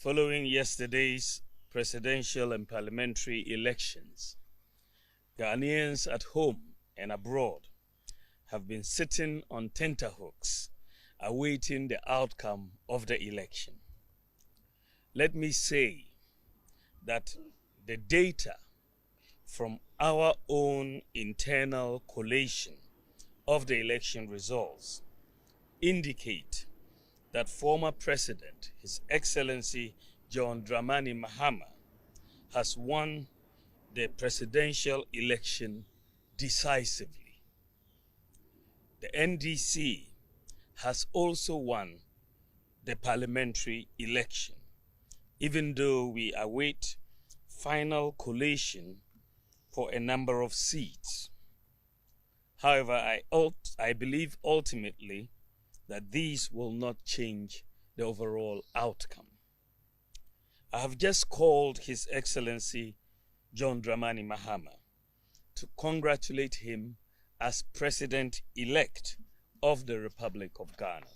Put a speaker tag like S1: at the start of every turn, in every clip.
S1: Following yesterday's presidential and parliamentary elections, Ghanaians at home and abroad have been sitting on tenterhooks awaiting the outcome of the election. Let me say that the data from our own internal collation of the election results indicate that former President, His Excellency John Dramani Mahama, has won the presidential election decisively. The NDC has also won the parliamentary election, even though we await final collation for a number of seats. However, I believe ultimately that these will not change the overall outcome. I have just called His Excellency John Dramani Mahama to congratulate him as President-elect of the Republic of Ghana.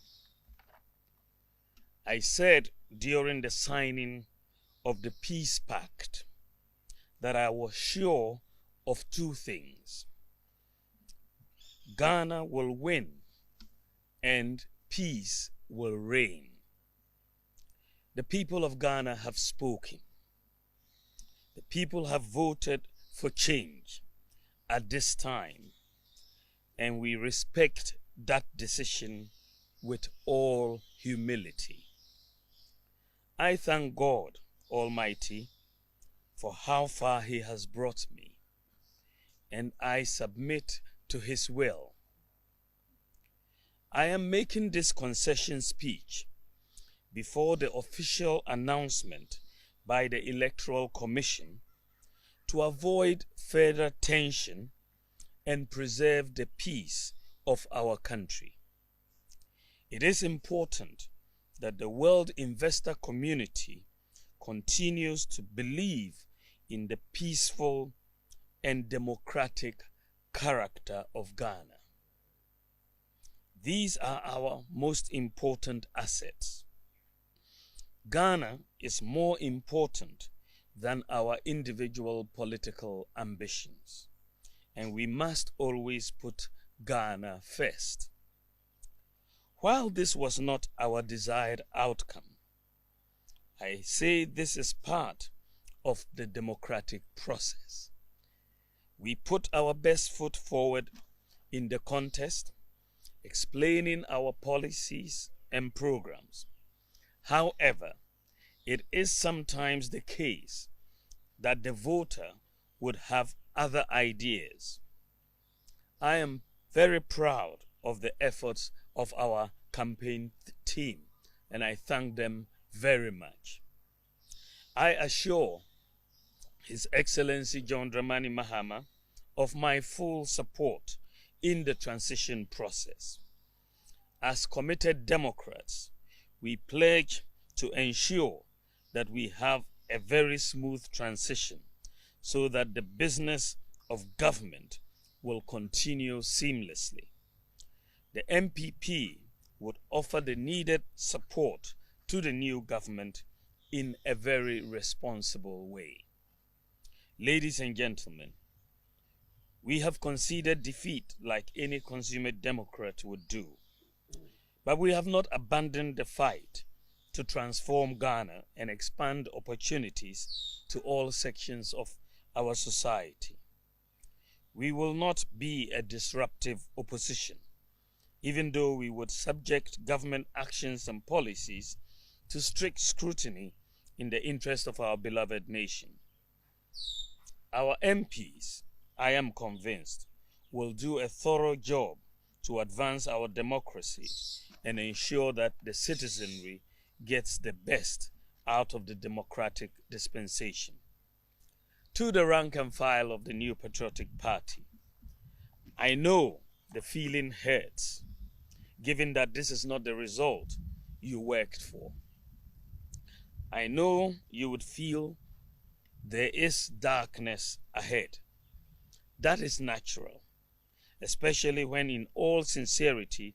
S1: I said during the signing of the Peace Pact that I was sure of two things: Ghana will win and peace will reign. The people of Ghana have spoken. The people have voted for change at this time, and we respect that decision with all humility. I thank God Almighty for how far He has brought me, and I submit to His will. I am making this concession speech before the official announcement by the Electoral Commission to avoid further tension and preserve the peace of our country. It is important that the world investor community continues to believe in the peaceful and democratic character of Ghana. These are our most important assets. Ghana is more important than our individual political ambitions, and we must always put Ghana first. While this was not our desired outcome, I say this is part of the democratic process. We put our best foot forward in the contest, explaining our policies and programs. However, it is sometimes the case that the voter would have other ideas. I am very proud of the efforts of our campaign team, and I thank them very much. I assure His Excellency John Dramani Mahama of my full support in the transition process. As committed Democrats, we pledge to ensure that we have a very smooth transition so that the business of government will continue seamlessly. The MPP would offer the needed support to the new government in a very responsible way. Ladies and gentlemen, we have conceded defeat like any consummate Democrat would do, but we have not abandoned the fight to transform Ghana and expand opportunities to all sections of our society. We will not be a disruptive opposition, even though we would subject government actions and policies to strict scrutiny in the interest of our beloved nation. Our MPs, I am convinced, will do a thorough job to advance our democracy and ensure that the citizenry gets the best out of the democratic dispensation. To the rank and file of the New Patriotic Party, I know the feeling hurts, given that this is not the result you worked for. I know you would feel there is darkness ahead. That is natural, especially when in all sincerity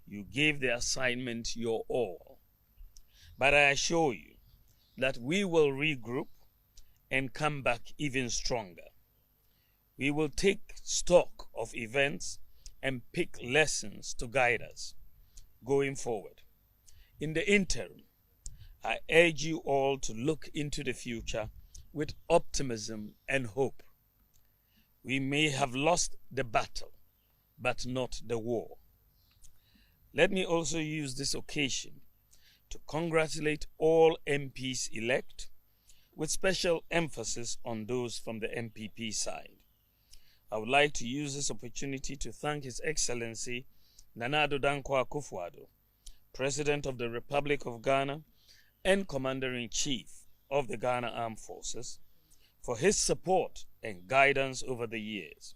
S1: you gave the assignment your all. But I assure you that we will regroup and come back even stronger. We will take stock of events and pick lessons to guide us going forward. In the interim, I urge you all to look into the future with optimism and hope. We may have lost the battle, but not the war. Let me also use this occasion to congratulate all MPs elect, with special emphasis on those from the MPP side. I would like to use this opportunity to thank His Excellency Nana Addo Dankwa Akufo-Addo, President of the Republic of Ghana and Commander-in-Chief of the Ghana Armed Forces, for his support and guidance over the years.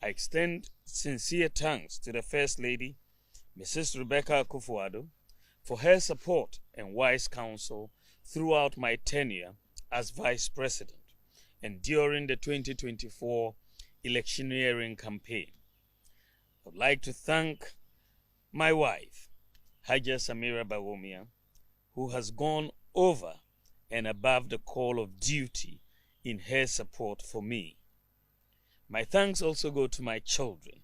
S1: I extend sincere thanks to the First Lady, Mrs. Rebecca Akufo-Addo, for her support and wise counsel throughout my tenure as Vice President and during the 2024 electioneering campaign. I would like to thank my wife, Haja Samira Bawumia, who has gone over and above the call of duty in her support for me. My thanks also go to my children,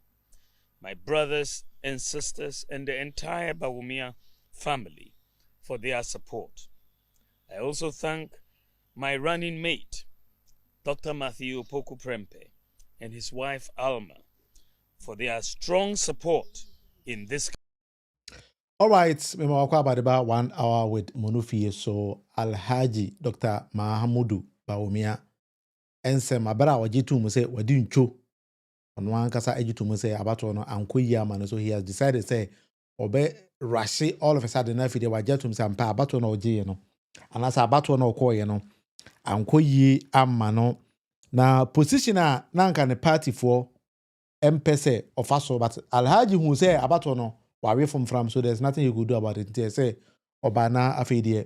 S1: my brothers and sisters, and the entire Bawumia family for their support. I also thank my running mate, Dr. Matthew Opoku Prempeh, and his wife Alma for their strong support in this.
S2: All right, we will talk about 1 hour with Monufi, so Alhaji Dr. Mahamudu Bawumia. And say, my brother, what you two say, what didn't you? On one case, I to say about one uncle Yaman, so he has decided say, obey Rashi all of a sudden, if they were jet to some pa about one or G, and as about one or call, uncle ye amano. Now, positioner, none can a party for MPC of us, but Alhaji who say about one away from so there's nothing you could do about it. They say, Obana Afidie,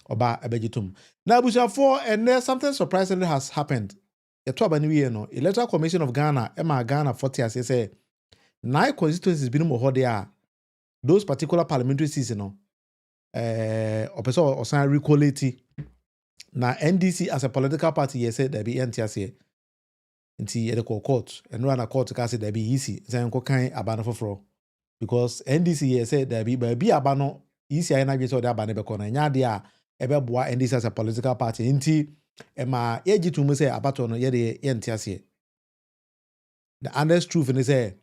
S2: Oba Abejitum. Now, Busha 4, and there's something surprisingly has happened. A 12 Electoral Commission of Ghana, Emma Ghana 40 as say 9 constituencies been more there. Those particular parliamentary season, or sign Re-Collated. Now NDC as a political party, yes, said there be NTS into the court and run a court to cast it there be easy. Then go kind abano for fraud because NDC yes said there be abano easy. I know so that abano be corner. Nya dia ebe boa NDC as a political party. Inti ema eji to me say abato no ye de NTS. The honest truth is say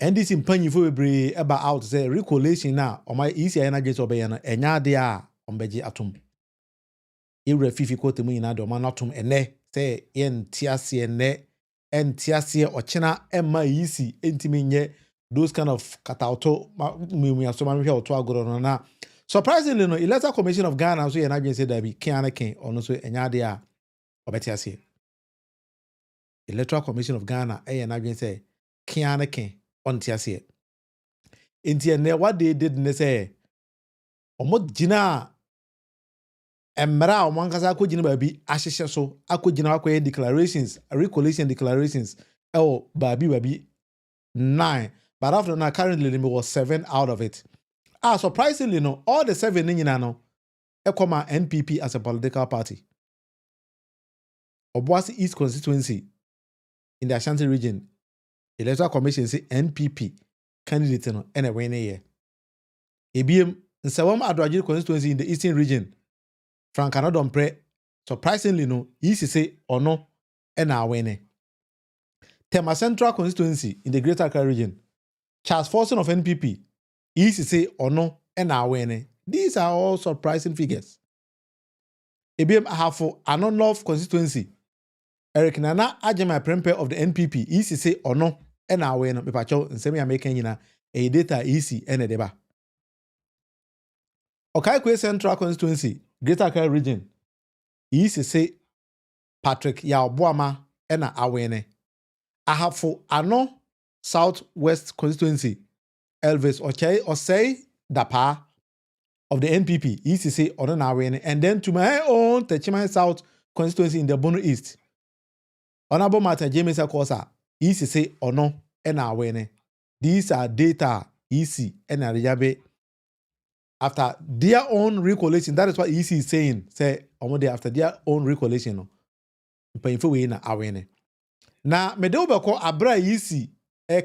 S2: NDC mpanyi fo bebre eba out say Re-Collated na o my easy I know so be ya no enya dia ombeji atom. Ire fifi kote mu ina do man atom ene say NTS ene NTS ochena emma easy entimi nye those kind of katauto me so man hwe oto agoro no na surprisingly no Electoral Commission of Ghana so ye na dwen say that be ken ono so enya de a obetiase Electoral Commission of Ghana ye na dwen say ken ontiase enti ene what they did ne say omo gina Emra omankasa akogina babi ahihye so akogina akoye declarations Re-Collated declarations babi 9 but after now currently there was 7 out of it. Surprisingly no all the 7 nyina no ekoma NPP as a political party. Obuasi East constituency in the Ashanti region Electoral Commission say NPP candidate no ene win here. Ebiem Nsawam Adoagye constituency in the Eastern region Frank Anodompre, surprisingly no, he say or no, and now winning. Tema Central constituency in the Greater Accra region, Charles Forson of NPP, he say or no, and now winning. These are all surprising figures. ABM Ahafo North constituency, Eric Nana Ajema Prempeh of the NPP, he say or no, and now winning. Me pacho nsemi American a data easy and a deba. Okaikwe Central constituency. Greater Accra region. He say Patrick Yaobuama ena awene. Ahafo Ano Southwest constituency. Elvis Osei Dapa of the NPP. He say ono na awene. And then to my own Techimai South constituency in the Bono East. Honorable Martin James Akosa. He say ono ena awene. These are data easy ena rijabe after their own recollation, that is what EC is saying. Say, after their own recollation, no. Mpanyinfo wei na awene. Na mede obekọ abra EC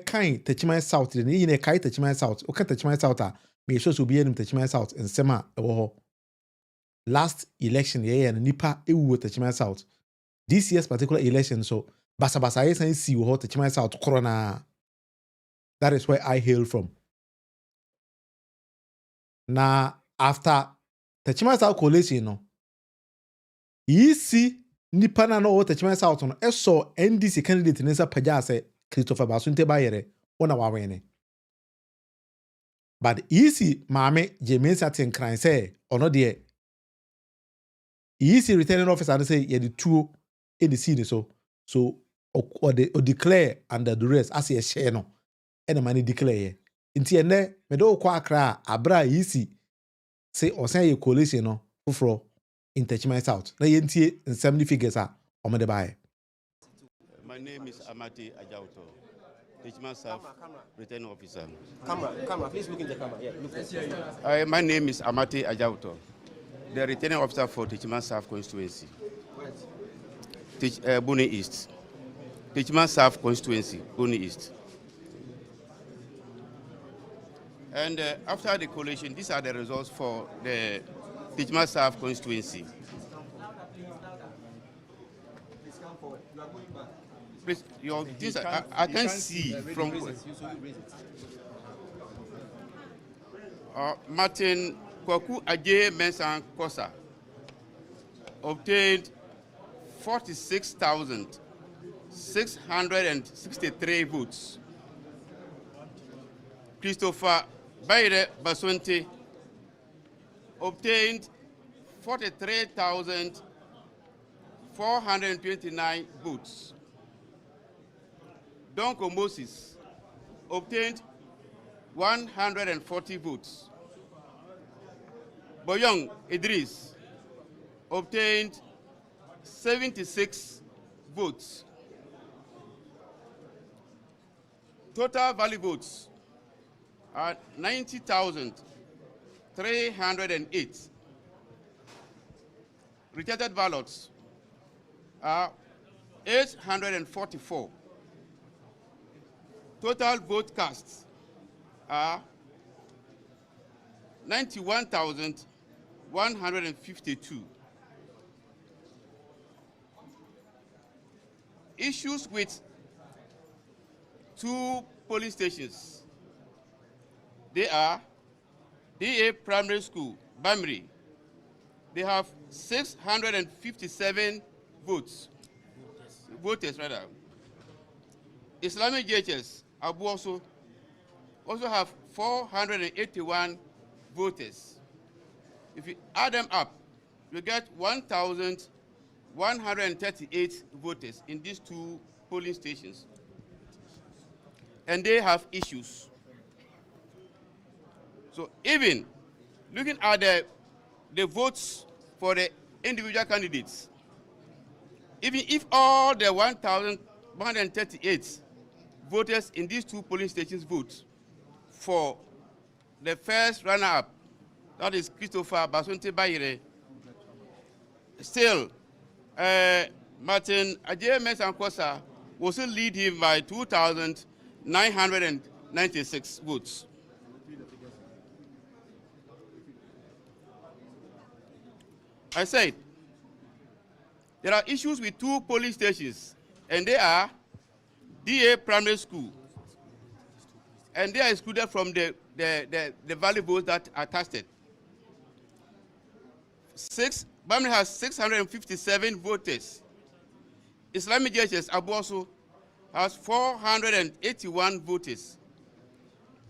S2: kind Techiman South, the yin e kai Techiman South. Okay, Techiman South me show so be in Techiman South and Sema ewo. Last election yeah and nipa ewu Techiman South. This year's particular election so basa yes and see wo Techiman South corona. That is where I hail from. Na after Techiman South coalition no. EC nipa na no Techiman South no eso NDC candidate nesa paja say Christopher Basunte Bayere ona wawene. But EC maame James Atin cry say ono de EC returning officer and say ye the two in the scene so or declare under duress as ye share no and money declare nti ene me do kwa akra abra EC say o say ye coalition no fufro in Techiman South na ye ntie nsem figures a o me de bae.
S3: My name is Amati Ajauto, Techiman South Returning Officer.
S4: Camera, please look in the camera. Yeah, look.
S3: My name is Amati Ajauto, the Returning Officer for Techiman South Constituency. Buni East. Techiman South Constituency, Buni East. And after the collation, these are the results for the Techiman South Constituency. Please, your things I can't see from Martin Kwaku Aje Mensan Kosa obtained 46,663 votes. Christopher Bayre Baswente obtained 43,429 votes. Donko Moses obtained 140 votes. Boyong Idris obtained 76 votes. Total valid votes are 90,308. Rejected ballots are 844. Total vote casts are 91,152. Issues with 2 polling stations. They are DA Primary School, Bamri. They have 657 voters. Islamic JHS, Abu also have 481 voters. If you add them up, you get 1,138 voters in these 2 polling stations. And they have issues. So even looking at the votes for the individual candidates, even if all the 1,138 voters in these 2 polling stations vote for the first runner-up, that is Christopher Basunte Bayere, still Martin Aje Mensan will still lead him by 2,996 votes. I said there are issues with 2 polling stations, and they are DA Primary School, and they are excluded from the valid votes that are casted. Bamri has 657 voters. Islamic JHS Abu also has 481 voters.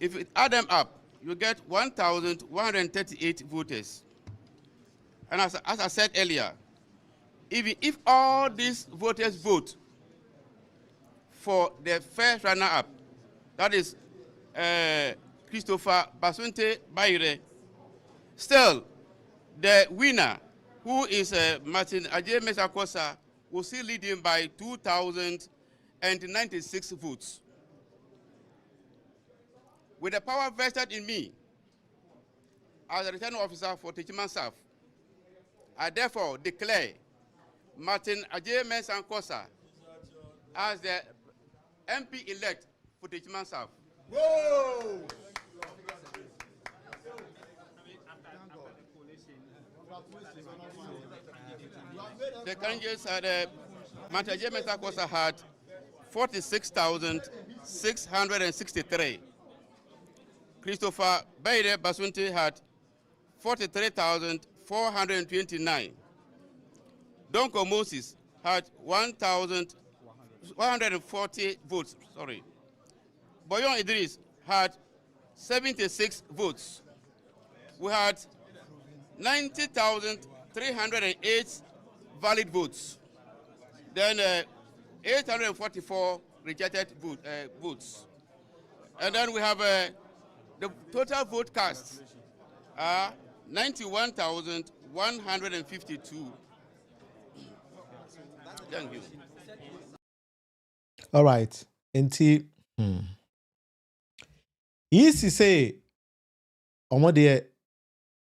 S3: If you add them up, you get 1,138 voters. And as I said earlier, even if all these voters vote for the first runner-up, that is Christopher Basunte Bayre, still the winner, who is Martin Aje Mensan will still lead him by 2,096 votes. With the power vested in me, as a returning officer for Techiman South, I therefore declare Martin Ajay Mensah Kosa as the MP-elect for Techiman South. Whoa! The candidates had Martin Ajay Mensah Kosa had 46,663. Christopher Baide Basunti had 43,429. Donko Moses had 1,140 votes. Sorry. Boyon Idris had 76 votes. We had 90,308 valid votes. Then 844 rejected votes. And then we have the total vote cast are 91,152. Thank you.
S2: All right. Enti easy say omo de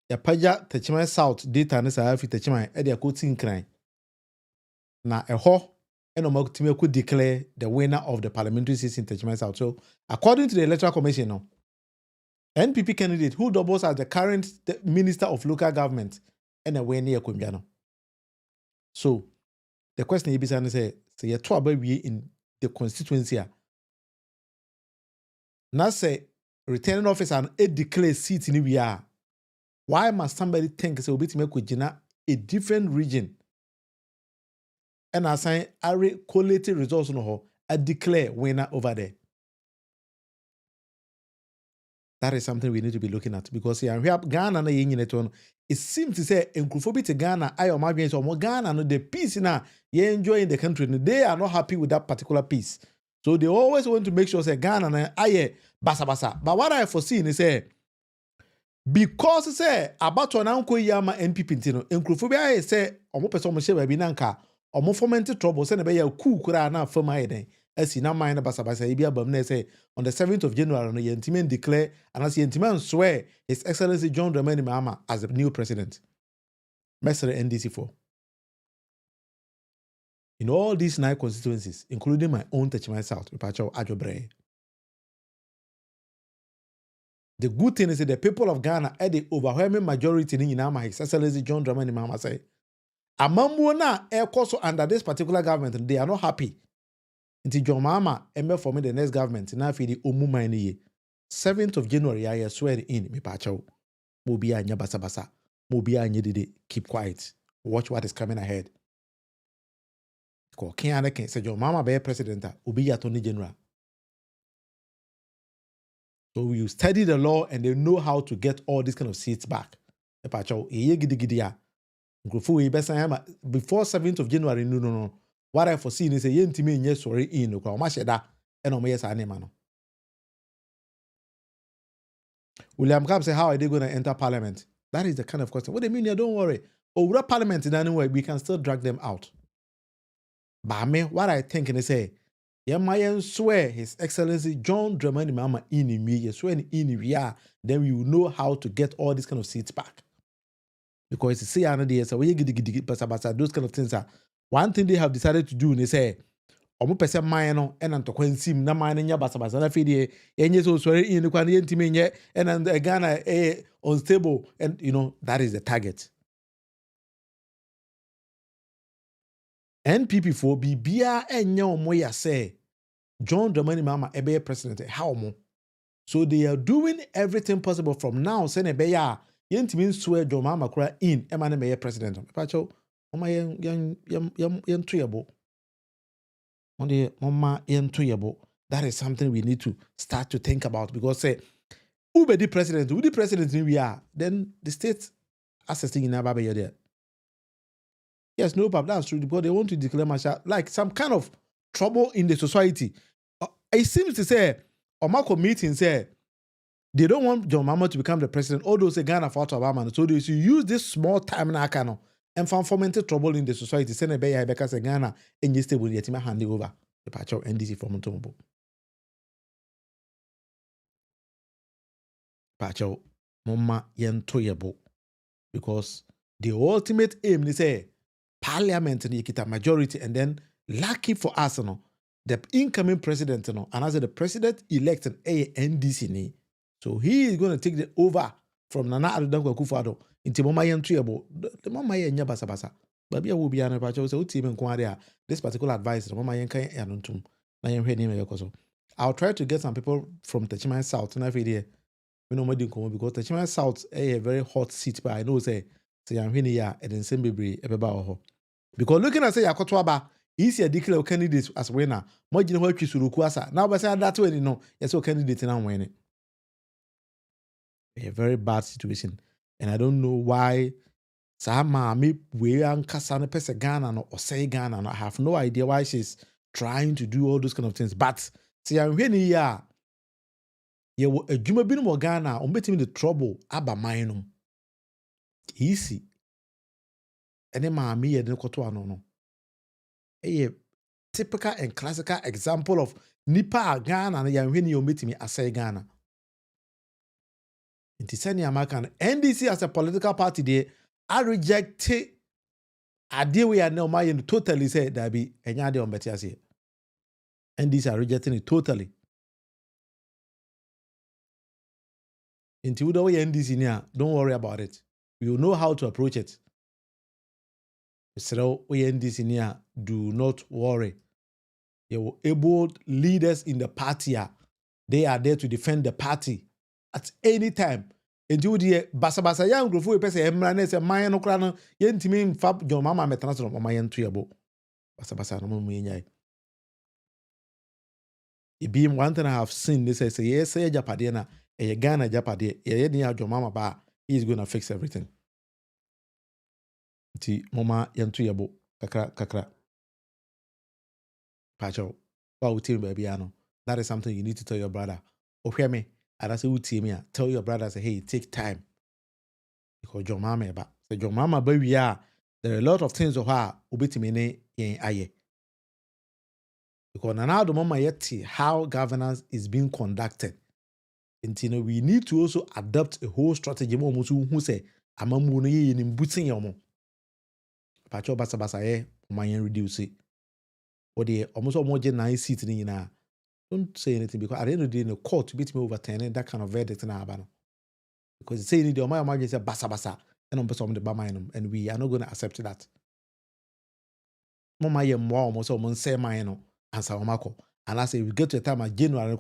S2: ya paja Techiman South data ne sa afi Techiman e de akoti nkran na eho eno makutime could declare the winner of the parliamentary seat in Techiman South. So according to the Electoral Commission now, NPP candidate who doubles as the current Minister of Local Government and a way near Kumbiano. So the question is, say you talk about we in the constituency. Now say returning officer and a declare seat in we are. Why must somebody think say we to make a different region? And I say Re-Collated results no I declare winner over there. That is something we need to be looking at because here we have Ghana na yin it seems to say encrophobia to Ghana ayo mabien so more Ghana no the peace na you enjoy in the country they are not happy with that particular peace. So they always want to make sure say Ghana na aye basa basa. But what I foresee is say because say about to ananko yama NPP ntino encrophobia say omo person mo share baby nanka omo foment trouble say na be ya ku kura na fama eden. As in our mind, say on the 7th of January, no Yentiman declare and as Yentiman swear His Excellency John Dramani Mahama as the new president. Messer NDC4. In all these 9 constituencies, including my own Techiman South, the good thing is that the people of Ghana are the overwhelming majority in His Excellency John Dramani Mahama say, Amambo na also under this particular government, they are not happy. Until John Mahama embe for me the next government na fi di omuma ni ye 7th of January I swear in me pacho mo bia anya basa basa mo bia anya dede keep quiet watch what is coming ahead ko kin ane ken say John Mahama be president obi ya Attorney General. So you study the law and they know how to get all these kind of seats back. Me pacho eye gidi ya nkrofo we besa before 7th of January no what I foresee is a yentime nye sorry in no kwa masheda eno mo yesa anema no. William Camp say how are they going to enter parliament? That is the kind of question. What do you mean? Don't worry. Over parliament in any way we can still drag them out. But me what I think is say Yemayen swear His Excellency John Dramani Mahama in me swear in we are then we will know how to get all these kind of seats back. Because you see another day so we gidi basa those kind of things are one thing they have decided to do is say, omo pese man no and ntokwa nsim na man nya basabasa na fidie enye so sori in kwa ntime nye and Ghana unstable and you know that is the target. NPP for bibia enye omo ya say John Dramani Mahama ebe president how mo. So they are doing everything possible from now say ebe ya yentime swear John Mahama kura in e man be president. Pacho Mama yen tuyable. That is something we need to start to think about because say who be the president we are, then the state assessing in Ababe there. Yes, no, but that's true because they want to declare martial like some kind of trouble in the society. It seems to say Omako meeting say they don't want John Mahama to become the president, although say Ghana fought Obama. So they should use this small time now and fomented trouble in the society. Sene be ya because Ghana enye stable yet ma hand over the patch of NDC from Montombo. Patch Mama yentoyebo. Because the ultimate aim is say Parliament and a majority, and then lucky for us, the incoming president, and as the president elect an NDC ni. So he is going to take the over from Nana Addo Akufo-Addo into Mama Yentoyebo. The Mama Yenya basa basa. Baby will be an apacho so team and this particular advice, Mama Yenka Yanuntum. I'll try to get some people from Techiman South and I feel here. We know because Techiman South a very hot seat, but I know say I'm here and then same baby because looking at say Yakotwaba, easier declare candidates as winner. More than what you should require. Now, but say that way, you know, yes, so candidate now winning. A very bad situation, and I don't know why. Sama me we ankasa pese Ghana no or say Ghana no. I have no idea why she's trying to do all those kind of things. But see, I'm here ya. You a juma bin mo Ghana. Betting the trouble aba minum. Easy. Ene maami ye den koto ano no. A typical and classical example of nipa Ghana na ya hwene you metimi asay Ghana. Inti sani amakan NDC as a political party there I reject idea we are now my totally say that be enya de on betiase. NDC are rejecting it totally. Inti we do NDC nia, don't worry about it. You know how to approach it. So we NDC nia, do not worry. You able leaders in the party they are there to defend the party at any time. Until the basa young group we pese emra na se man no kra no yentimi mfa John Mama metana so mama yentu yebo basa no mu yenyai ibi one thing I have seen this say yes say Japade na e Ghana Japade ye ni John Mama ba he is going to fix everything ti mama yentu yebo kakra pacho ba utim baby ano that is something you need to tell your brother ohwe me ada say utim tell your brother say hey take time because John Mama ba so John Mama ba wi there are a lot of things of her obetimi ne yen aye because now the mama yet how governance is being conducted and you know we need to also adopt a whole strategy mo musu hu say amamu no ye ni mbutin yomo pacho basa ye man reduce or the almost more gen 9 seat ni na don't say anything because at the end of the day in the court beat me overturning that kind of verdict na abano because say the mama say basa and on person the bama and we are not going to accept that mama ye mo almost on say man no answer omako and I say we get to a time at January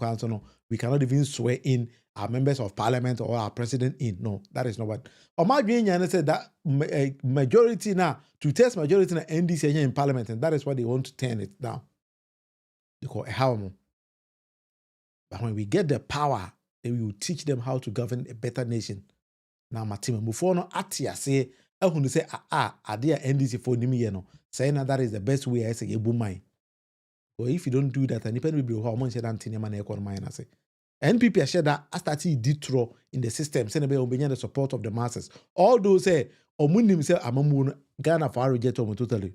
S2: we cannot even swear in our members of parliament or our president in. No, that is not what Omar said that majority now to test majority in NDC in parliament, and that is why they want to turn it down. Because how but when we get the power, then we will teach them how to govern a better nation. Now Matima Mufono Atia say I want to say dear NDC for Nimi saying that is the best way I say a boom mine. Or if you don't do that, and depend will be how much Antony man economy and I say. NPP share that I started detro in the system, send the support of the masses. All those say Omunim say Amamun Ghana for reject totally.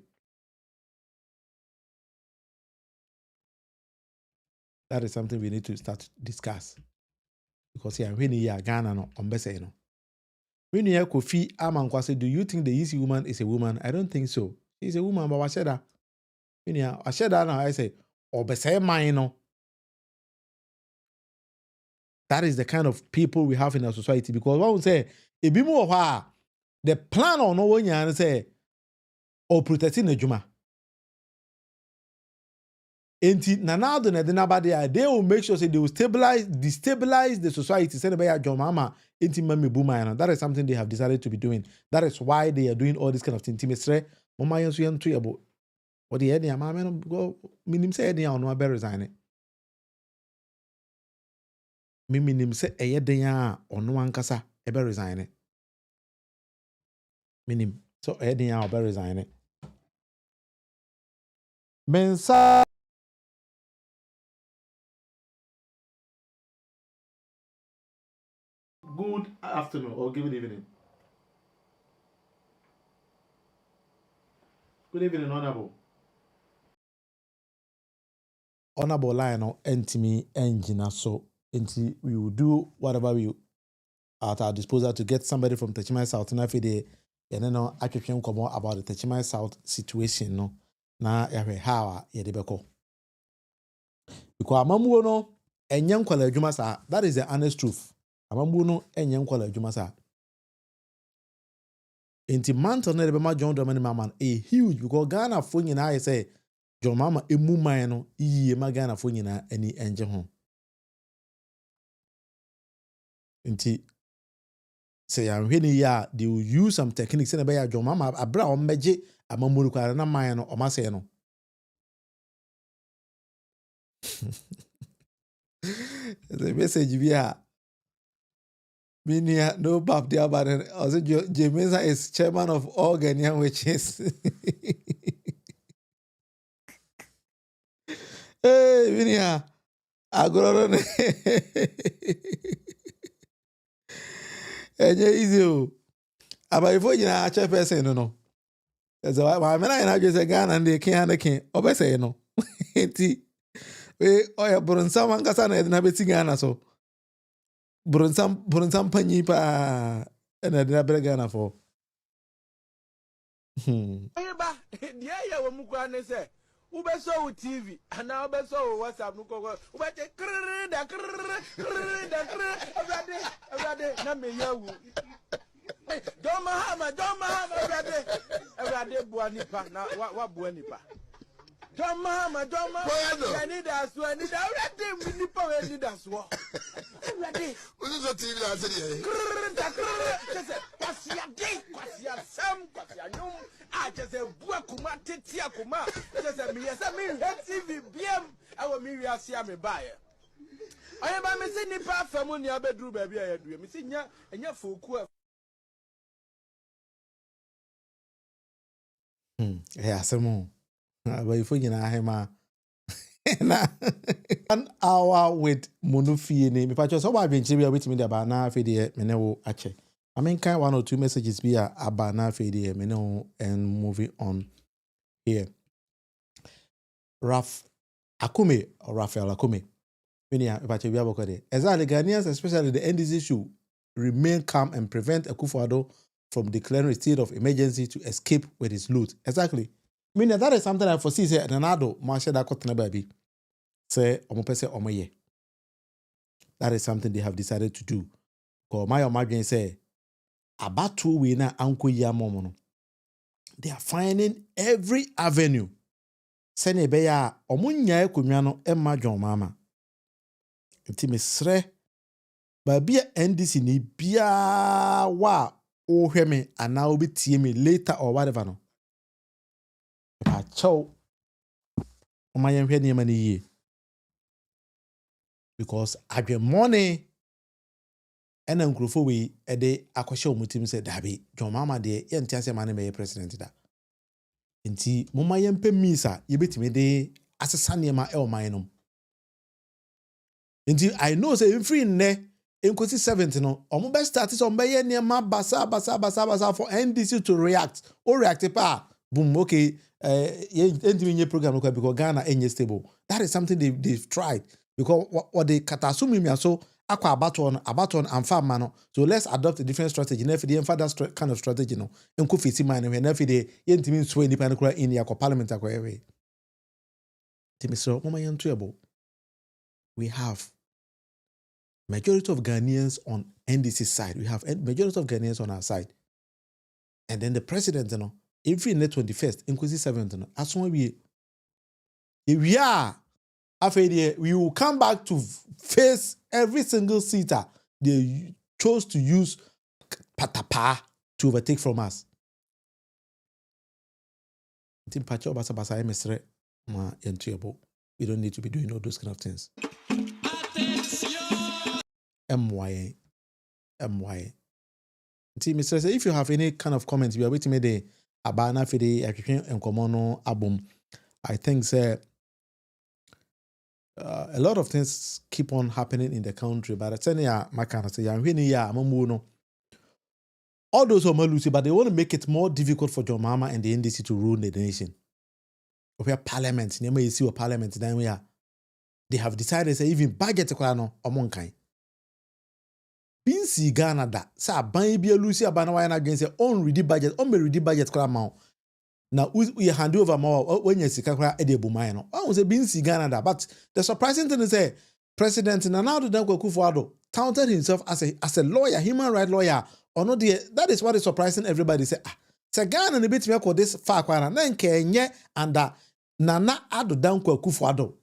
S2: That is something we need to start to discuss. Because here when you Ghana no ombese no. When you Kofi Amankwa say, do you think the easy woman is a woman? I don't think so. She's a woman, but I said that. I said that now I say, obese mine no. That is the kind of people we have in our society. Because one would say, if you move the plan on no one and say, or protecting the Juma. And they will make sure say they will destabilize the society. Send by John Mama, that is something they have decided to be doing. That is why they are doing all this kind of thing. Mama yansu about what the idea, mama go minim say idea on my resign it. Minim say a yedea on one kasa ebe resign it. Minim so a yedea or resign it. Mensa good afternoon or good evening. Good evening, Honorable. Honorable Lionel Entimi Engine so we will do whatever we at our disposal to get somebody from Techimai South na fide and then no atwetwe nkomo about the Techimai South situation no na yahwe how ye de beko because amamuo no enye nkwala adwuma sa. That is the honest truth. Amamuo no enye nkwala adwuma sa. Enti mantle na de be ma John Dramani Mahama a huge because Ghana fo nyina say John Mahama emu man no yiye ma Ghana fo nyina ani enje ho. Enti say anhwe ya they will use some techniques na be ya John Mahama abra o meje amamuo kwa na man no o ma say no. The message via Minia no bab there but also James is chairman of all Ghanaian witches. Hey Minia agora enye easy o aba ifo nyina chairperson no so I mean I just Ghana and they can obese no enti we oya burunsa ngasa na edina beti Ghana so burunsa panyi pa na edina bere Ghana for
S5: Eba dia ya wo mu kwa ne se ubeso wo TV ana ubeso wo WhatsApp nu ko ubete krrrr abade na me yawu John Mahama abade buanipa na wa buanipa John Mahama I need us to need already nipa we need us wo already
S6: What is the TV that said
S5: kwasia sam kwasia nyum a just a bua kuma tetia kuma just a me TV biem awo me wi asia me bae oye ba me se nipa afamu ni abedru ba bia yadu me se nya enya foku
S2: asemo aba ifo nyina ahema na 1 hour with monofie ni me pacho so ba adwenche bia wetimi de ba na afede me ne wo ache I mean kind 1 or 2 messages be aba na afede me ne wo and moving on here Raphael Akume Minia pacho bia bokode exactly Ghanaians especially the NDC should remain calm and prevent Akufo-Addo from declaring a state of emergency to escape with his loot. Exactly. I mean, that is something I foresee. Say, Nanado, Marsha da Kotna baby. Say, Omopese Omoye. That is something they have decided to do. Because my imagine say, about 2 winner Uncle Yamomono. They are finding every avenue. Sene beya omunya ekumiano Emma John Mama. Nti mesre babia NDC ni bia wa ohwe me ana obi tie me later or whatever no. Pa chow omayen hwe ne mani yi. Because agwe money ena nkrofo we ede akwhye omutim se dabi John Mama de ye ntiase mane me president da. Nti moma yempe misa yebetime de asesa niema e oman Nti I know say free ne enkosi 70 no omo be start so mbe ye niema basa for NDC to react or react pa boom okay ye program because Ghana enye stable. That is something they've tried because what they katasumi me so akwa abaton and farm no. So let's adopt a different strategy. Never the that kind of strategy no. Enko fiti man when never the yentimi so independent kura in ya parliament akwa ewe. Timiso mama yantuebo. We have majority of Ghanaians on NDC side. We have majority of Ghanaians on our side. And then the president, every net 21st, inclusive 7th, as one we are, we will come back to face every single seater they chose to use patapa to overtake from us. We don't need to be doing all those kind of things. MY. Mr. If you have any kind of comments, we are waiting the Abana Fide and Komono album. I think a lot of things keep on happening in the country, but I tell you, my kind of say, all those who are Lucy, but they want to make it more difficult for John Mahama and the NDC to rule the nation. We have parliament, never you see a parliament, then we are. They have decided to even budget among kind. binsi Ghana da sa ban bi alusi abana wa na dwen say on ready budget on be ready budget kra ma na we hand over ma when you sika kra e dey buman no I say binsi Ghana da but the surprising thing is say President Nana Addo Akufo-Addo counted himself as a lawyer, human rights lawyer or not. That is what is surprising everybody. Say say Ghana na bit me call this far kwana na nke enye under Nana Addo Akufo-Addo.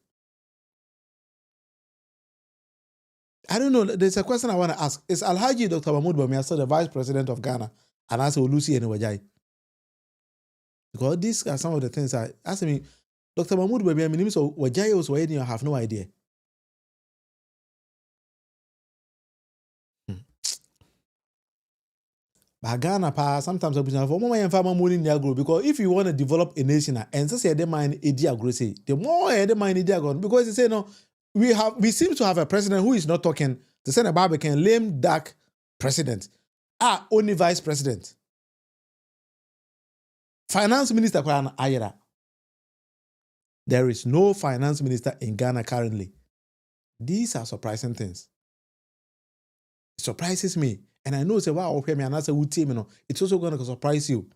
S2: I don't know. There's a question I want to ask. Is Alhaji Dr. Mahmoud Bawumia still the Vice President of Ghana? And I say Olusi and Wajai. Because these are some of the things I ask me. Dr. Mahmoud Bawumia, my name is Wajai was waiting. I have no idea. But Ghana, sometimes I for more farmer money in the because if you want to develop a nation, and so say they mind agro say the more they mind agro because they say no. We seem to have a president who is not talking. The Senate Barbican lame duck president. Only vice president. Finance minister Kwana Ayera. There is no finance minister in Ghana currently. These are surprising things. It surprises me. And I know say wow, okay, me and I say it's also going to surprise you.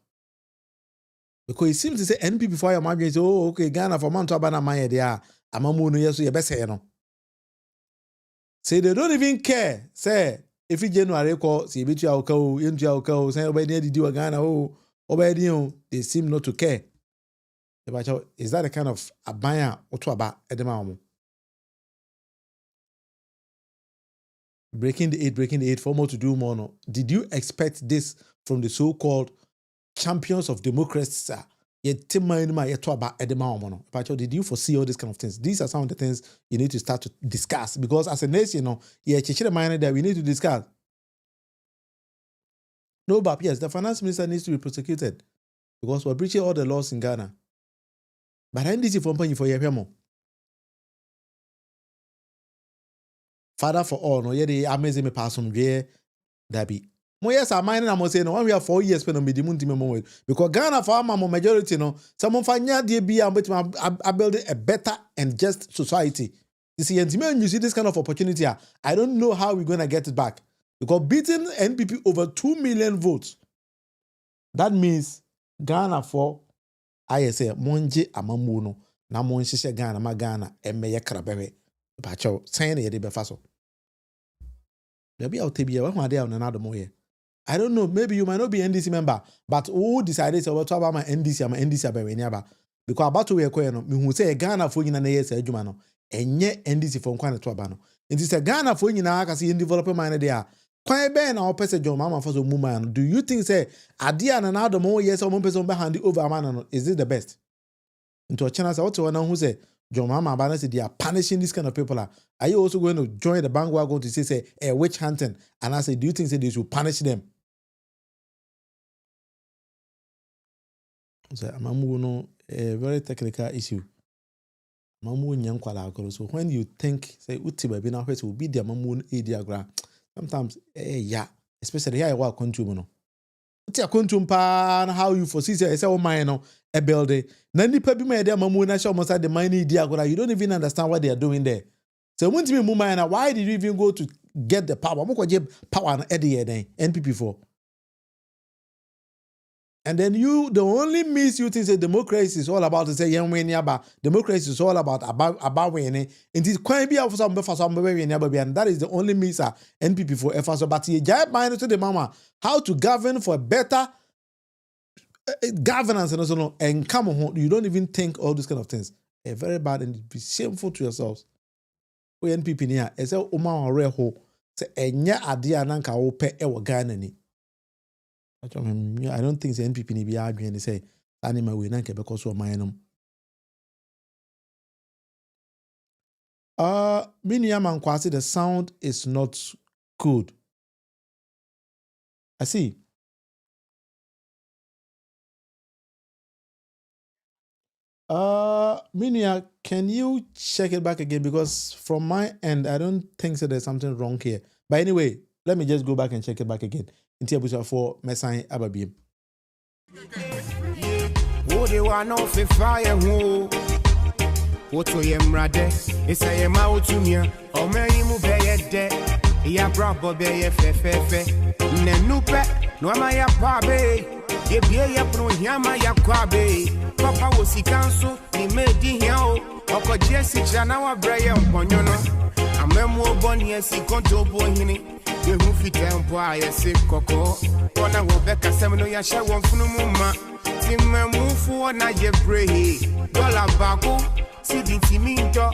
S2: Because it seems to say NP before your manager say, oh, okay, Ghana for man to abana my idea. Amamu no yeso ye best say no. Say they don't even care. Say if in January call, see bitu ya ukao, yentu ya ukao, say obedi di wa Ghana oh, obedi they seem not to care. Is that the kind of abaya otu aba edema omo? Breaking the eight for more to do more. No. Did you expect this from the so-called champions of democracy? Did you foresee all these kind of things? These are some of the things you need to start to discuss because as a nation, that we need to discuss. No, but yes, the finance minister needs to be prosecuted because we're breaching all the laws in Ghana. But NDC for your Father for all, no, the amazing me pass on there, that be. Yes, I mind I'm saying no. When we have 4 years spend on the moon because Ghana for our majority, no. Someone find ya I build a better and just society. You see, and you see this kind of opportunity. I don't know how we're gonna get it back because beating NPP over 2 million votes. That means Ghana for I say monje amamuno na monje Ghana ma Ghana emeye krabebe. Pacho saying ye de befaso. Maybe I'll tell you what on another more. I don't know. Maybe you might not be NDC member, but who decided to talk about my NDC? I'm NDC about because about to we no. Me who say Ghana for you na yes adwuma no. Enye NDC for nkwan to aba no. Nti say Ghana for you na aka say develop mind there. Kwan be na opese John Mama for so muma. Do you think say adia na na more yes or one person be hand over man no? Is it the best? Into a channel say what one who say John Mama Abana say they are punishing this kind of people. Are you also going to join the bandwagon to say witch hunting? And I say, do you think say they should punish them? So I'm a very technical issue. So when you think say uti baby now will be the mamun a diagram, sometimes yeah, especially here I work consumer. How you foresee say oh my no a building. Nani pebi me there mamu na show the mining diagram. You don't even understand what they are doing there. So when to me mumma why did you even go to get the power? Power and Eddie NPP for. And then the only miss you think say democracy is all about to say democracy is all about winning. It is quite be for some and that is the only miss NPP for FSO. But you giant mind to the mama how to govern for better governance and also and come on, you don't even think all these kind of things. Very bad and be shameful to yourselves. We NPP near say Oma or ho say enya adia nanka ope ewo Ghana ni. I don't think the NPP ni be arguing say animal we nanka because of my name. Miniam and Kwasi, the sound is not good. I see. Minia, can you check it back again? Because from my end, I don't think so there's something wrong here. But anyway, let me just go back and check it back again. Until Abuja for Messiah Ababim. Who they want off the fire? Who? What to yem rade? It's a yem out to me. Or may you move a dead.
S7: Ya brabo be ye fe. Ne nupe, no ama ya pabe. Ye bie ya pro hiama ya kwabe. Papa wo sikanso, ni medi hiao. Oko jesi chana wa breye mponyono. Amemu oboni esi konto bohini. Ye hu fitempo a yesi koko. Kona wo beka semno ya she won funu muma. Timemu fu na ye brehi. Dola bako, sidi timinto.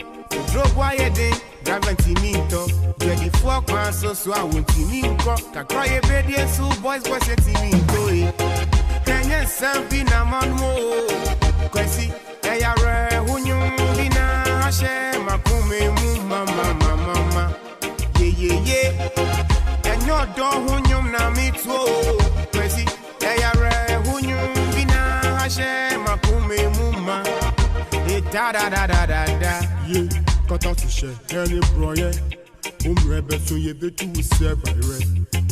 S7: Drobo ayede, driver timinto. Ready for so I won't timinko. Kakroye bedie su boys timinto. Kenya Sampina Manmo. Kwesi, Ayare, Hunyum, Dina, Hashe, Makume, Mama. Ye. And your door, Hunyum, Namito. Kwesi, Ayare, Hunyum, Dina, Hashe, Makume, Muma. Da.
S8: Yeah, cut out to share any broye. Umrebe so ye betu se bare.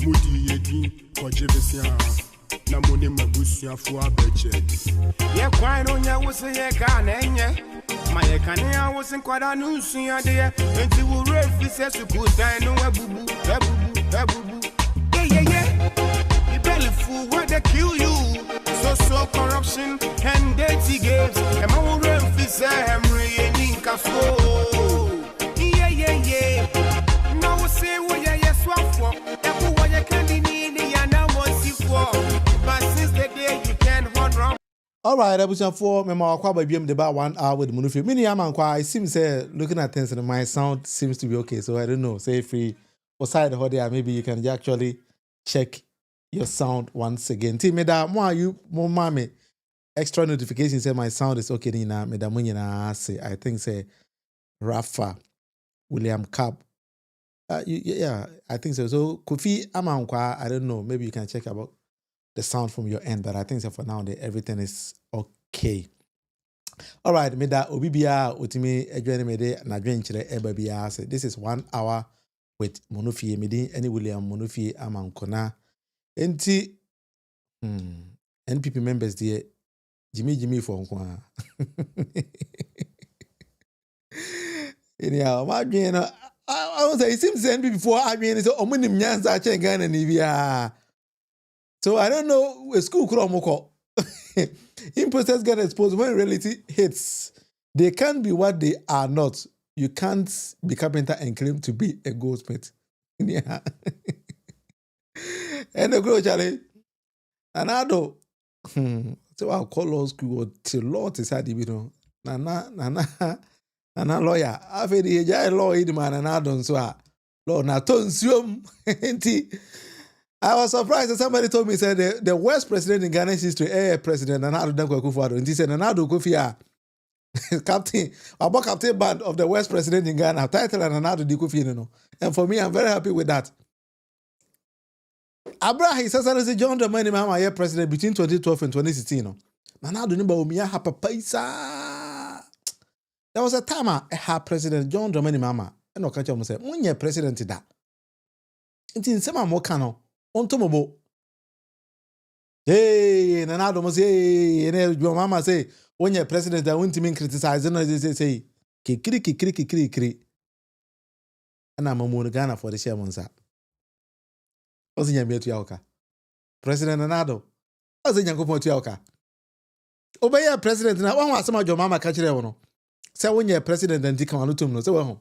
S8: Mudi yedin, kojebesia. Na mone mabusia fu abeche.
S7: Ye kwine on ya was ye can enye. My canea was in quite a news in there. And you will refuse to good time no boo. Yeah. You belly fool where they kill you. So corruption and dirty games. And I will refuse I'm really yeah. Now say what you swap for. Everyone you can need and I want you for. But since the day you can't run wrong.
S2: All right, episode 4. Mema kwa baby am about 1 hour with Munufi. Mini am kwa. It seems looking at things and my sound seems to be okay. So I don't know. Say free or side the there. Maybe you can actually check your sound once again. Ti meda mo you mo mame extra notification say my sound is okay na meda mo nyina say I think say Rafa William Cap. Yeah, I think so. So Kofi Amankwa, I don't know. Maybe you can check about the sound from your end, but I think so for now everything is okay. All right, meda obibia otimi adwane mede na dwenkyere ebabia say this is 1 hour with Monofie mede any William Monofie Amankona. Enti NPP members there Jimmy for nkwa. Anyhow, my dream I was say it seems NPP before I mean so omunim nyanza che Ghana ni bia. So I don't know a school kromoko. Imposters get exposed when reality hits. They can't be what they are not. You can't be carpenter and claim to be a goldsmith. Yeah. And the girl Charlie. And I do. So I'll call law school till law decide, you know. Nana lawyer. I've had a law in man and I don't so. Law na tonsium. I was surprised that somebody told me said the worst president in Ghana's history, president, and I don't go for it. And he said, and I do go for captain, about captain band of the worst president in Ghana, title and another Dikufino. And for me, I'm very happy with that. Abraham, he says, I John Dramani Mama, yeah, president between 2012 and 2016. And I don't know about me, I have a paisa. There was a time I had President John Dramani Mama, and no catch him say, when you're president, that. It's in some more cano, on Tomobo. Hey, and I don't say, and your mama say, when you're president, I want to mean criticizing, they say, kikiri. And I'm a Monogana for the chairman, sir. What's in your beer to Yalka? President Anado. What's in your go to Yalka? Obey your president, and I want some of your mama catch it. Say when you're president and Dick Manutum, no, say, well, home.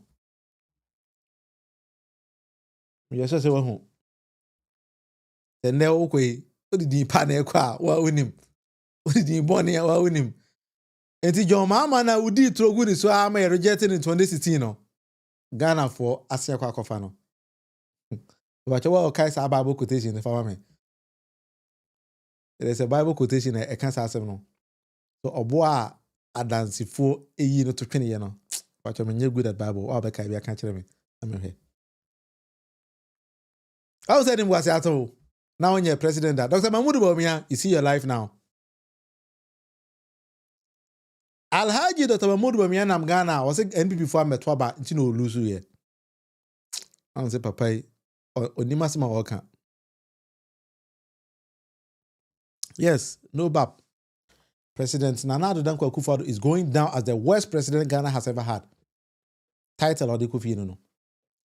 S2: Yes, I say, well, home. Then they're okay. What did you pan a car? What win him? What did you born here? What win him? And your mama now would do throw good, so I may reject it in 2016. Ghana for Asia Kwakofano. But what kind of Bible quotation if I mean? There's a Bible quotation I can't say no. So Oboa Adansi for a year to 20 years. But I'm good at Bible. Or I can't tell me. I'm here. I was saying was at all. Now when you're president, Dr. Mahmoud Bawumia, you see your life now. Alhaji Dr. Mahmoud Bawumia nam Ghana was an NPP for me twaba ntino lusu ye. I say papa onimasima waka. Yes, no bap. President Nana Addo Dankwa Akufo-Addo is going down as the worst president Ghana has ever had. Title or the Kofi no.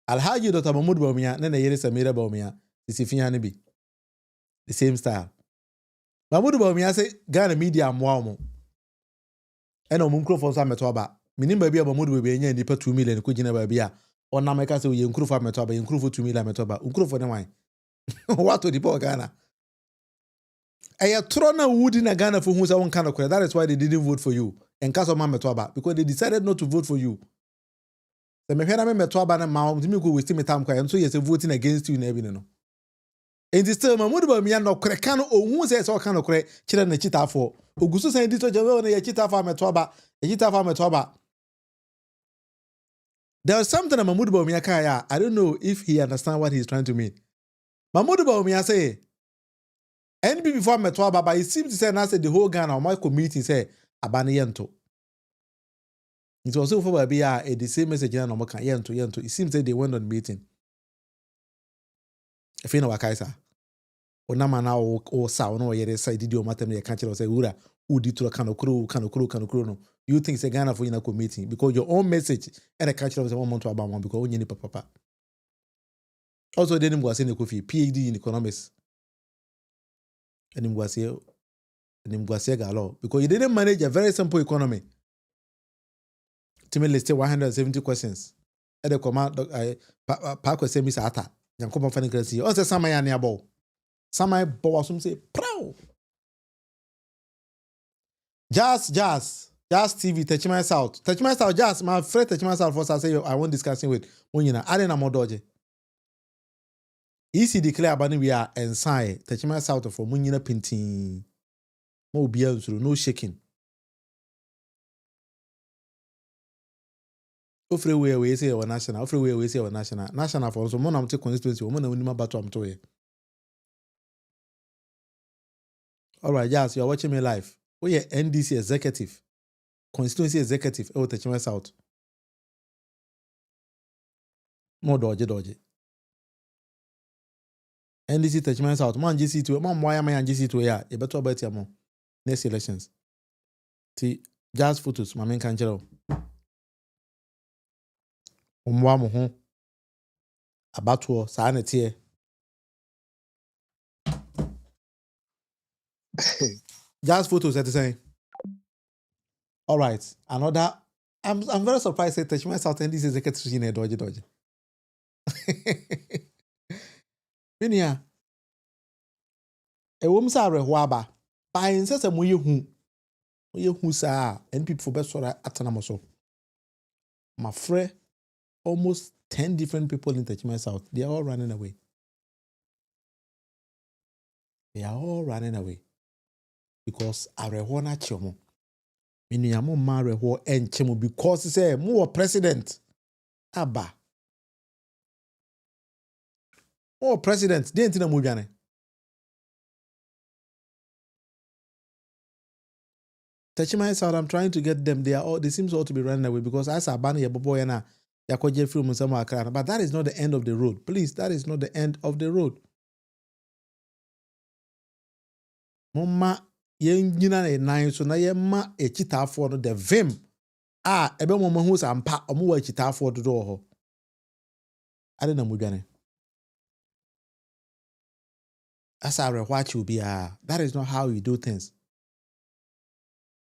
S2: Alhaji Dr. Mahmoud Bawumia na yere Samira Bawumia sisifia ne bi the same style. Mahmoud Bawumia say Ghana media amwa mo ena omu nkrofo so ameto aba minim ba bia Mahmoud Bawumia nya nipa 2 million ko gina ba bia ona meka say ye nkrofo ameto aba ye nkrofo 2 million ameto aba nkrofo ne wan what to the Ghana aya tro na wudi na Ghana for who say won kind of that is why they didn't vote for you and case of ameto aba because they decided not to vote for you. The me hwena me meto aba na ma me go waste me time kwa so yes voting against you na ebi no. And still Mahmoud Bawumia no kre kan ohun say so kan kre kire na chitafo ogusu san dito jawe na ya chitafo ameto aba ya chitafo ameto aba. There was something that Mahmoud Bawumia kaya. I don't know if he understand what he's trying to mean. Mahmoud Bawumia say NB before ameto aba but it seems to say now say the whole Ghana or my community say abane yento. It was also for be the same message na no kan yento. It seems that they went on meeting. If you know what kaisa onama na o sa no yere say did o matem ye kan kire say wura udi to kanokro no. You think say Ghana for you meeting because your own message and the country say one month about one because only papa. Also they didn't go say Kofi PhD in economics. And him go say galo because he didn't manage a very simple economy. Timely list 170 questions. At the command Park was saying Mr. Ata. Yankopa Fanny Gracie. On say Samaya near ball. Samaya ball say proud. Jazz TV, touch my south, Jazz, my friend, touch my south. First, I say I won't discussing with Munina. I didn't know dodge. Easy declare about we are and sign, touch my south for Munina painting. No beer through, no shaking. Ofre we say our national, ofre we say our national for so mon am take constituency, woman and woman battle am to here. All right, Jazz, you are watching me live. We are NDC executive. Constituency executive e Techima South. More dodge. NDC Techima South. Man GC to man why am I GC to ya? You better about your next elections. See, Jazz photos, my main cancer. Umwa mo ho. Abatuo saa na tie. Jazz photos at the same. All right, another. I'm very surprised that Techima South NDC executive in a dodge. Minia. E wom sa reho aba. Ba insese mo yehu sa and people be sora atana so. My friend, almost 10 different people in Techima South. They are all running away. Because areho na chomo. Minia mo ma reho enchemo because say mo president aba. Oh, president, they ain't in a movie. Techima South, I'm trying to get them. They seem all to be running away because I saw Bani Boboy and Yakoje film somewhere. But that is not the end of the road. Please, that is not the end of the road. Mama, yena e nine so na ye ma e chitafo no the vim. Ebe mo hu sampa omo wa chitafo do ho. Ade na mudwane. Asare what you be that is not how you do things.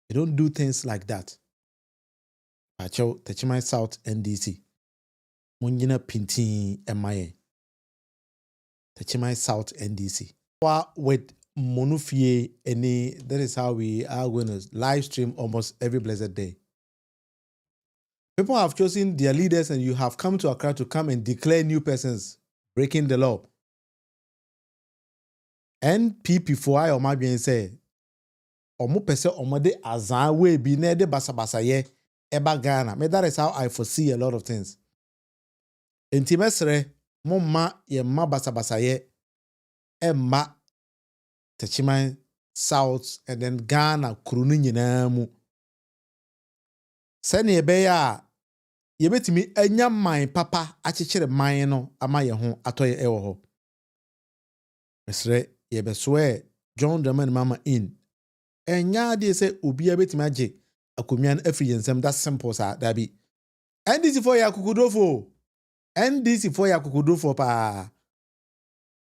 S2: You don't do things like that. Pacho Techima South NDC. Munjina Pinti Emaye. Techima South NDC. With Monufie any that is how we are going to live stream almost every blessed day. People have chosen their leaders and you have come to Accra to come and declare new persons breaking the law. NPP for I or my being say omo pese omode azan we bi na de basabasa ye eba Ghana. Me that is how I foresee a lot of things. Enti mesre mo ma ye ma basabasa ye emma Techima South and then Ghana krunu nyina mu. Sene ebe ya ye betimi anya man papa akekere man no ama ye ho atoye ewo ho. Mesre ye beswe John Dramani Mama in. Enya de say obi abetimi age akomian afri yensem that simple sa da bi. NDC for ya kukudofo. NDC for ya kukudu for pa.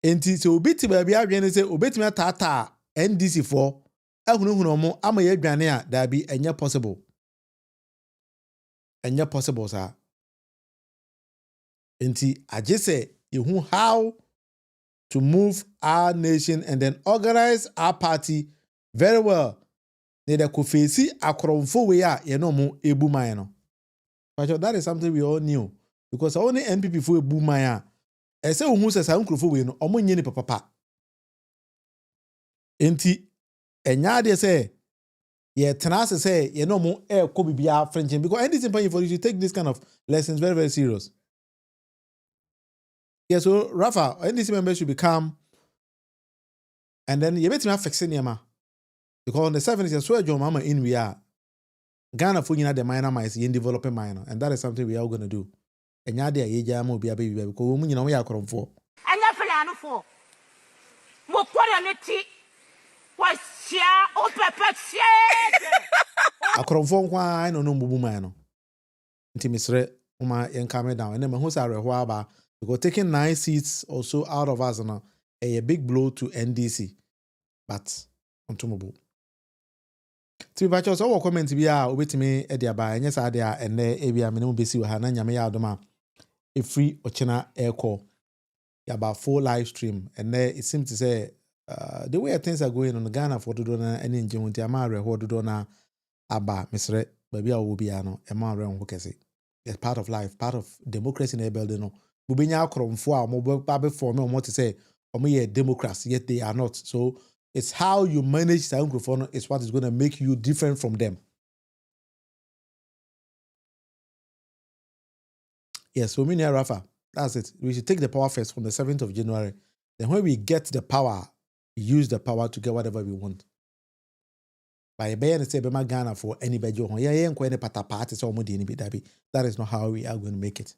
S2: Enti so obiti ba bia adwene se obeti ma tata NDC for ehunu mo ama ye adwane a da bi enye possible. Enye possible sa. Enti aje se yehu how to move our nation and then organize our party very well. Ne de ko face akromfo we a ye no mo ebu man no. But that is something we all knew because only NPP for ebu man a ese ohun se sa nkrofo we no omo nye ni papa. Enti enya de say ye tenase say ye no mo ko bibia frenching because anything point for you to take this kind of lessons very very serious. Yeah, so Rafa, NDC members should become and then you better fix it because on the 7th is where your mama in we are. Ghana for the minor mines in developing minor, and that is something we are going to do. And ya there ye jam be a baby because we know we are from for.
S9: And ya fella no for. Mo quality was share o pepper share.
S2: Akromfo kwa I no bubu man no. Nti misre uma yen calm down and then me hu say rehwa ba because taking 9 seats or so out of us now a big blow to NDC. But ontomobu. Ti ba cho so wo comment bi a obetimi e dia ba enye sa dia ene e bia me no besi wa ha na nyame ya adoma e free ochena aircall ya about 4 live stream and it seems to say the way things are going on Ghana for do na any nje ama reho do na aba misre ba bia wo bia no e ma reho kese. It's part of life, part of democracy in a building no. Bubenya akromfo a mo ba be form o mo to say omo ye democrats yet they are not. So it's how you manage the microphone is what is going to make you different from them. Yes, so me near Rafa. That's it. We should take the power first from the 7th of January. Then when we get the power, use the power to get whatever we want. By a bayan say Bema Ghana for anybody any party so that is not how we are going to make it.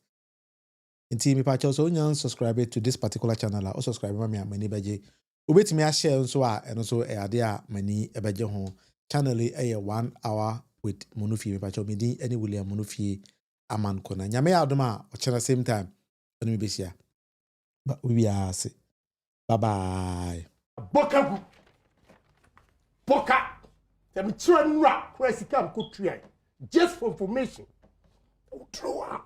S2: In team patch also subscribe to this particular channel or subscribe me many baje. Ubet me share so and also a many ebaje home channel a 1 hour with Monufi patch me di any William Monufi aman kona. Nyame adoma or same time. Let me be here. But we are say bye bye.
S5: Boka them children rap crazy come just for information. Draw.